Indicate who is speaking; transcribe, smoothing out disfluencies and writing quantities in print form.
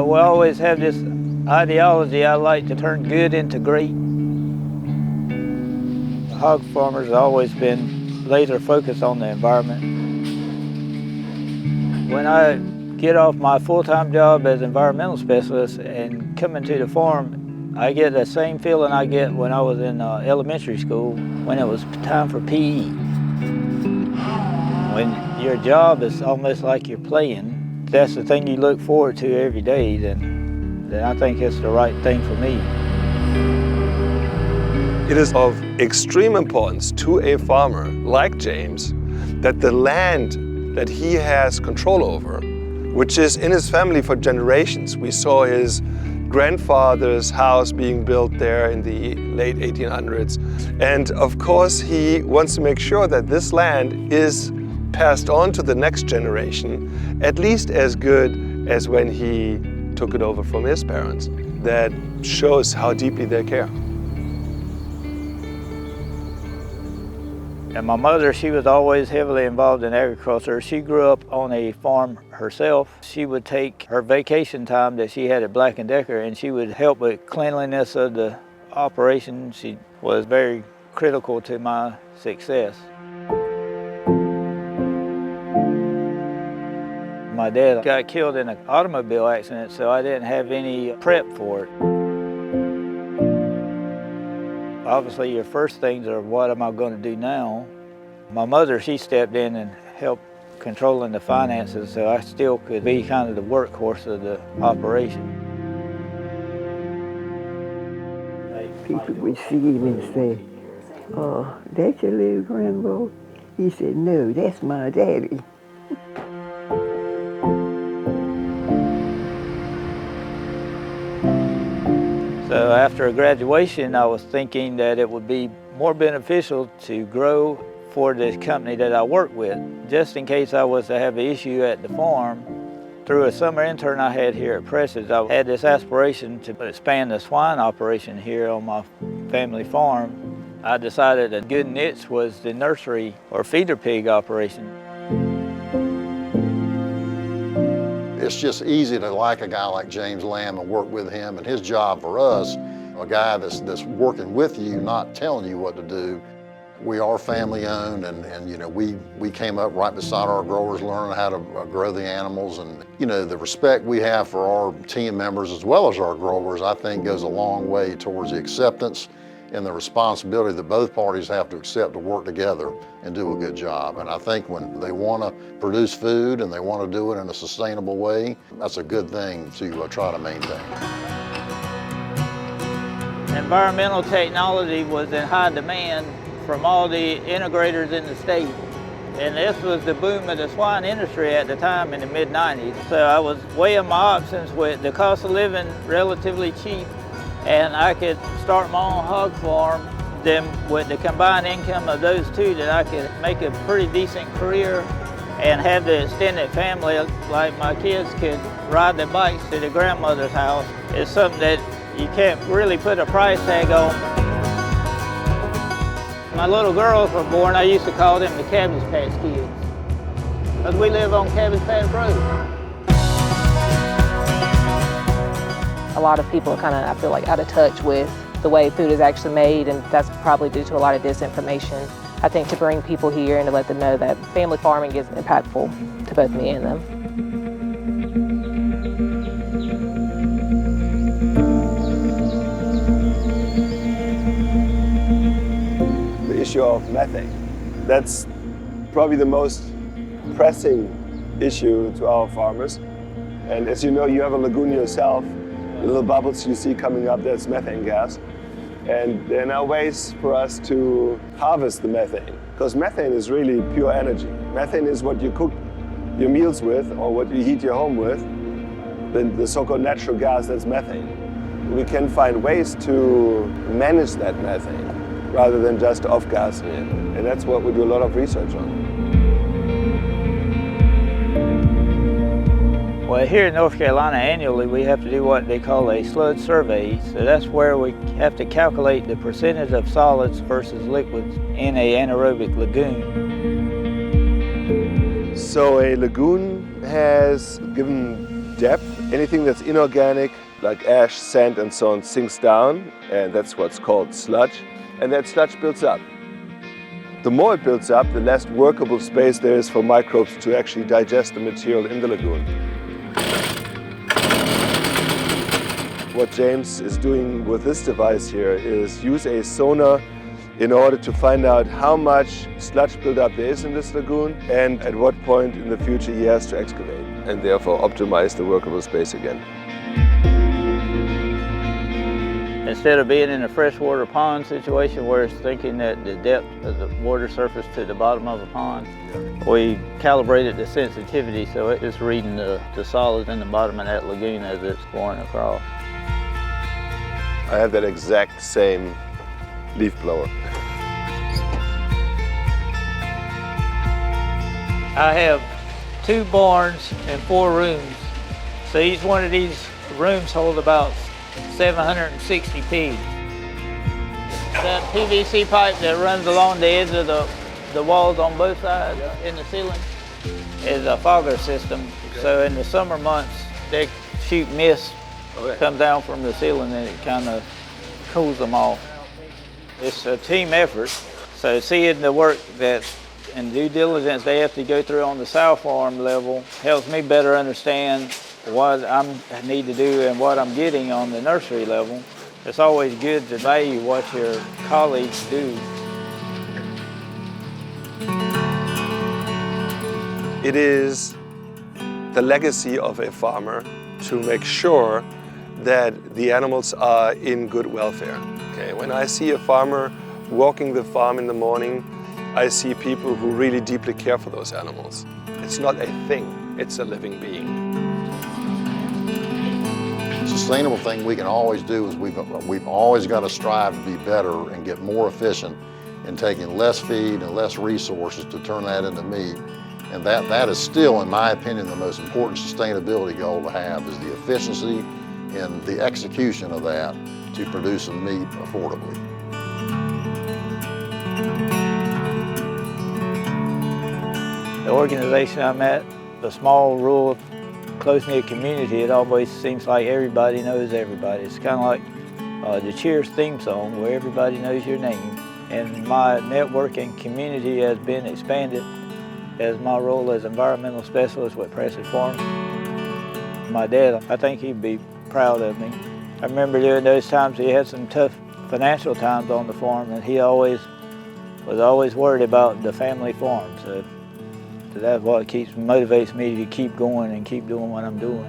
Speaker 1: We always have this ideology, I like to turn good into great. Hog farmers have always been laser focused on the environment. When I get off my full-time job as environmental specialist and come into the farm, I get the same feeling I get when I was in elementary school when it was time for PE. When your job is almost like you're playing, that's the thing you look forward to every day, then I think it's the right thing for me.
Speaker 2: It is of extreme importance to a farmer like James that the land that he has control over, which is in his family for generations. We saw his grandfather's house being built there in the late 1800s. And of course, he wants to make sure that this land is passed on to the next generation, at least as good as when he took it over from his parents. That shows how deeply they care.
Speaker 1: And my mother, she was always heavily involved in agriculture. She grew up on a farm herself. She would take her vacation time that she had at Black & Decker and she would help with cleanliness of the operation. She was very critical to my success. My dad got killed in an automobile accident, so I didn't have any prep for it. Obviously, your first things are, what am I going to do now? My mother, she stepped in and helped controlling the finances, so I still could be kind of the workhorse of the operation.
Speaker 3: People would see him and say, "Oh, that's your little grandboy?" He said, "No, that's my daddy."
Speaker 1: So after graduation, I was thinking that it would be more beneficial to grow for this company that I work with, just in case I was to have an issue at the farm. Through a summer intern I had here at Prestage, I had this aspiration to expand the swine operation here on my family farm. I decided a good niche was the nursery or feeder pig operation.
Speaker 4: It's just easy to like a guy like James Lamb and work with him, and his job for us, a guy that's working with you, not telling you what to do. We are family owned, and you know, we came up right beside our growers learning how to grow the animals, and you know, the respect we have for our team members as well as our growers, I think goes a long way towards the acceptance and the responsibility that both parties have to accept to work together and do a good job. And I think when they want to produce food and they want to do it in a sustainable way, that's a good thing to try to maintain.
Speaker 1: Environmental technology was in high demand from all the integrators in the state. And this was the boom of the swine industry at the time in the mid-90s. So I was weighing my options with the cost of living relatively cheap, and I could start my own hog farm. Then with the combined income of those two, that I could make a pretty decent career and have the extended family, like my kids could ride their bikes to the grandmother's house. It's something that you can't really put a price tag on. My little girls were born, I used to call them the Cabbage Patch Kids, because we live on Cabbage Patch Road.
Speaker 5: A lot of people are kind of, I feel like, out of touch with the way food is actually made, and that's probably due to a lot of disinformation. I think to bring people here and to let them know that family farming is impactful to both me and them.
Speaker 2: The issue of methane, that's probably the most pressing issue to our farmers. And as you know, you have a lagoon yourself. The little bubbles you see coming up, that's methane gas. And there are now ways for us to harvest the methane, because methane is really pure energy. Methane is what you cook your meals with or what you heat your home with. Then the so-called natural gas, that's methane. We can find ways to manage that methane rather than just off-gassing it. And that's what we do a lot of research on.
Speaker 1: Well, here in North Carolina, annually, we have to do what they call a sludge survey. So that's where we have to calculate the percentage of solids versus liquids in an anaerobic lagoon.
Speaker 2: So a lagoon has given depth Anything that's inorganic, like ash, sand and so on, sinks down, and that's what's called sludge, and that sludge builds up. The more it builds up, the less workable space there is for microbes to actually digest the material in the lagoon. What James is doing with this device here is use a sonar in order to find out how much sludge buildup there is in this lagoon and at what point in the future he has to excavate, and therefore optimize the workable space again.
Speaker 1: Instead of being in a freshwater pond situation where it's thinking that the depth of the water surface to the bottom of a pond, we calibrated the sensitivity so it's reading the solids in the bottom of that lagoon as it's going across.
Speaker 2: I have that exact same leaf blower.
Speaker 1: I have 2 barns and 4 rooms. So each one of these rooms hold about 760 pigs. That PVC pipe that runs along the edge of the walls on both sides in the ceiling is a fogger system. Okay. So in the summer months, they shoot mist, comes down from the ceiling and it kind of cools them off. It's a team effort. So seeing the work that and due diligence they have to go through on the sow farm level helps me better understand what I need to do and what I'm getting on the nursery level. It's always good to value what your colleagues do.
Speaker 2: It is the legacy of a farmer to make sure that the animals are in good welfare. Okay, when I see a farmer walking the farm in the morning, I see people who really deeply care for those animals. It's not a thing, it's a living being.
Speaker 4: Sustainable thing we can always do is we've always got to strive to be better and get more efficient in taking less feed and less resources to turn that into meat. And that is still, in my opinion, the most important sustainability goal to have is the efficiency and the execution of that to produce some meat affordably.
Speaker 1: The organization I'm at, the small, rural, close-knit community, it always seems like everybody knows everybody. It's kind of like the Cheers theme song where everybody knows your name. And my networking community has been expanded as my role as environmental specialist with Prestage Farms. My dad, I think he'd be proud of me. I remember during those times he had some tough financial times on the farm and he was always worried about the family farm. So that's what motivates me to keep going and keep doing what I'm doing.